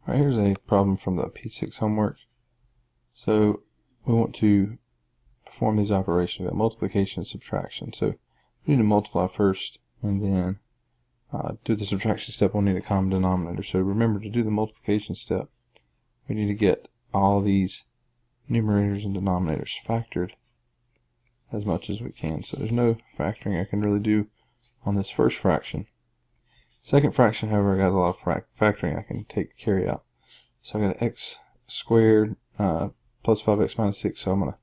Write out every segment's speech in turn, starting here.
Alright, here's a problem from the P6 homework. So we want to perform these operations. We have multiplication and subtraction. So we need to multiply first and then do the subtraction step. We'll need a common denominator. So remember, to do the multiplication step, we need to get all these numerators and denominators factored as much as we can. So there's no factoring I can really do on this first fraction. Second fraction, however, I got a lot of factoring I can carry out. So I got x squared plus 5x minus 6, so I'm going to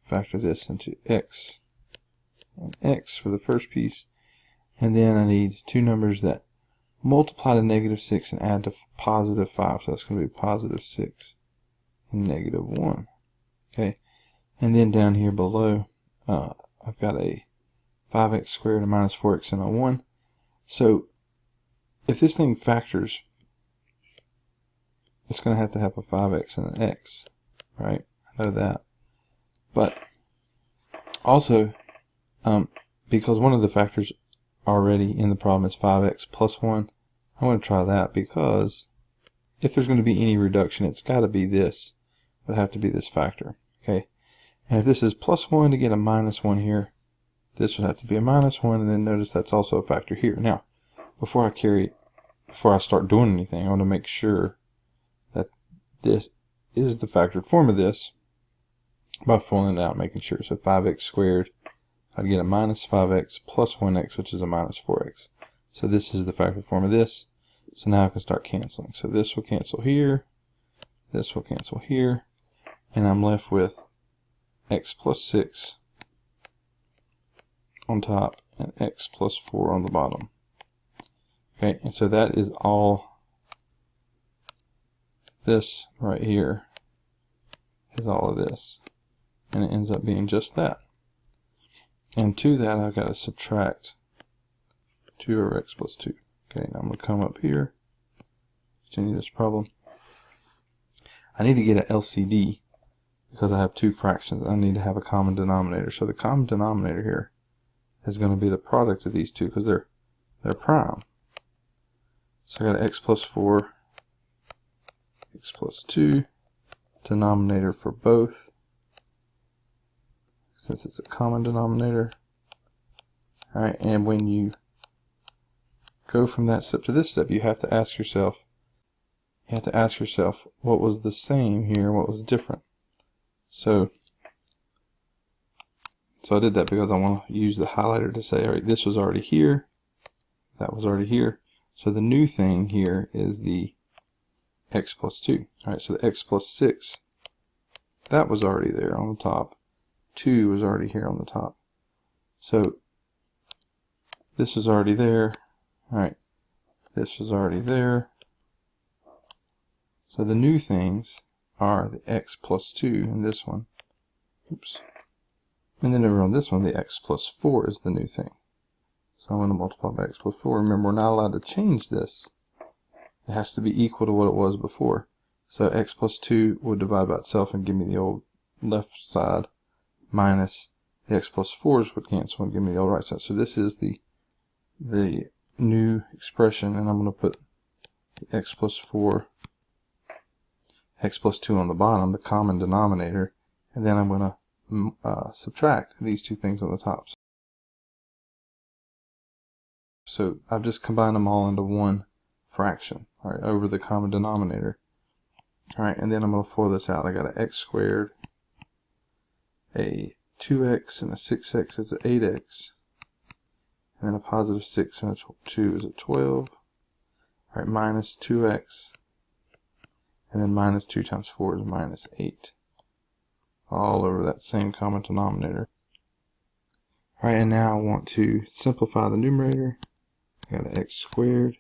factor this into x and x for the first piece. And then I need two numbers that multiply to negative 6 and add to positive 5. So that's going to be positive 6 and negative 1. Okay, and then down here below, I've got a 5x squared and minus 4x and a 1. So if this thing factors, it's going to have a 5x and an x, right? I know that. But also, because one of the factors already in the problem is 5x plus 1, I want to try that, because if there's going to be any reduction, it's got to be this. It would have to be this factor, okay? And if this is plus 1 to get a minus 1 here, this would have to be a minus 1, and then notice that's also a factor here. Now, before I start doing anything, I want to make sure that this is the factored form of this by filling it out, making sure. So 5x squared, I'd get a minus 5x plus 1x, which is a minus 4x. So this is the factored form of this. So now I can start canceling. So this will cancel here, this will cancel here, and I'm left with x plus 6 on top and x plus 4 on the bottom. Okay, and so that is all. This right here is all of this, and it ends up being just that. And to that, I've got to subtract 2 over x plus 2. Okay, now I'm going to come up here, continue this problem. I need to get an LCD because I have two fractions. I need to have a common denominator. So the common denominator here is going to be the product of these two, because they're prime. So I got x plus 4, x plus 2, denominator for both, since it's a common denominator. Alright, and when you go from that step to this step, you have to ask yourself, what was the same here, what was different. So I did that because I want to use the highlighter to say, alright, this was already here, that was already here. So the new thing here is the x plus 2. Alright, so the x plus 6, that was already there on the top. 2 was already here on the top. So this was already there. Alright, this was already there. So the new things are the x plus 2 in this one. Oops. And then over on this one, the x plus 4 is the new thing. So I'm going to multiply by x plus 4. Remember, we're not allowed to change this. It has to be equal to what it was before. So x plus 2 would divide by itself and give me the old left side, minus the x plus 4s would cancel and give me the old right side. So this is the new expression, and I'm going to put the x plus 4, x plus 2 on the bottom, the common denominator, and then I'm going to subtract these two things on the top. So I've just combined them all into one fraction, alright, over the common denominator. Alright, and then I'm going to FOIL this out. I got an x squared, a 2x, and a 6x is an 8x, and then a positive 6 and a 2 is a 12. Alright, minus 2x, and then minus 2 times 4 is minus 8. All over that same common denominator. Alright, and now I want to simplify the numerator. I got an x squared,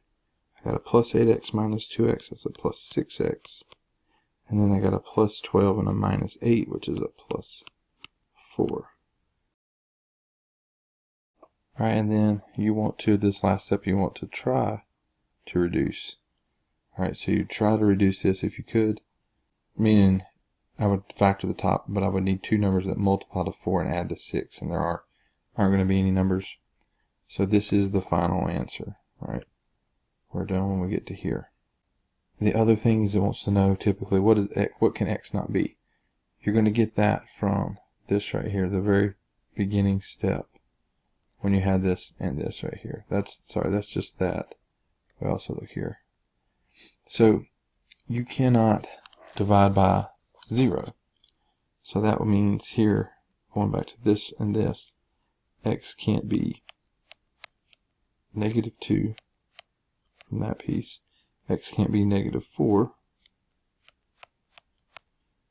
I got a plus 8x minus 2x, that's a plus 6x, and then I got a plus 12 and a minus 8, which is a plus 4. Alright, and then you want to, this last step, you want to try to reduce. Alright, so you try to reduce this if you could, meaning I would factor the top, but I would need two numbers that multiply to 4 and add to 6, and there aren't going to be any numbers. So this is the final answer, right? We're done when we get to here. the other things it wants to know typically, what can x not be? You're going to get that from this right here, the very beginning step, when you had this and this right here. That's just that. We also look here. So you cannot divide by 0. So that means here, going back to this and this, x can't be -2 from that piece. X can't be -4.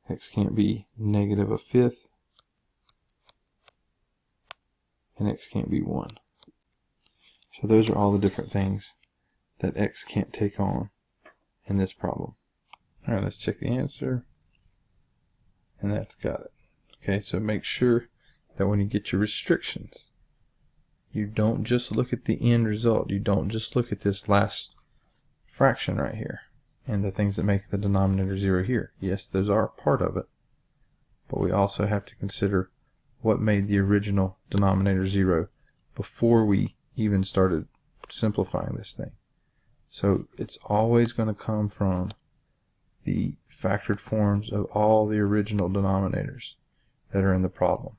X can't be -1/5. And x can't be 1. So those are all the different things that x can't take on in this problem. Alright, let's check the answer. And that's got it. Okay, so make sure that when you get your restrictions, you don't just look at the end result. You don't just look at this last fraction right here and the things that make the denominator 0 here. Yes, those are part of it, but we also have to consider what made the original denominator 0 before we even started simplifying this thing. So it's always going to come from the factored forms of all the original denominators that are in the problem.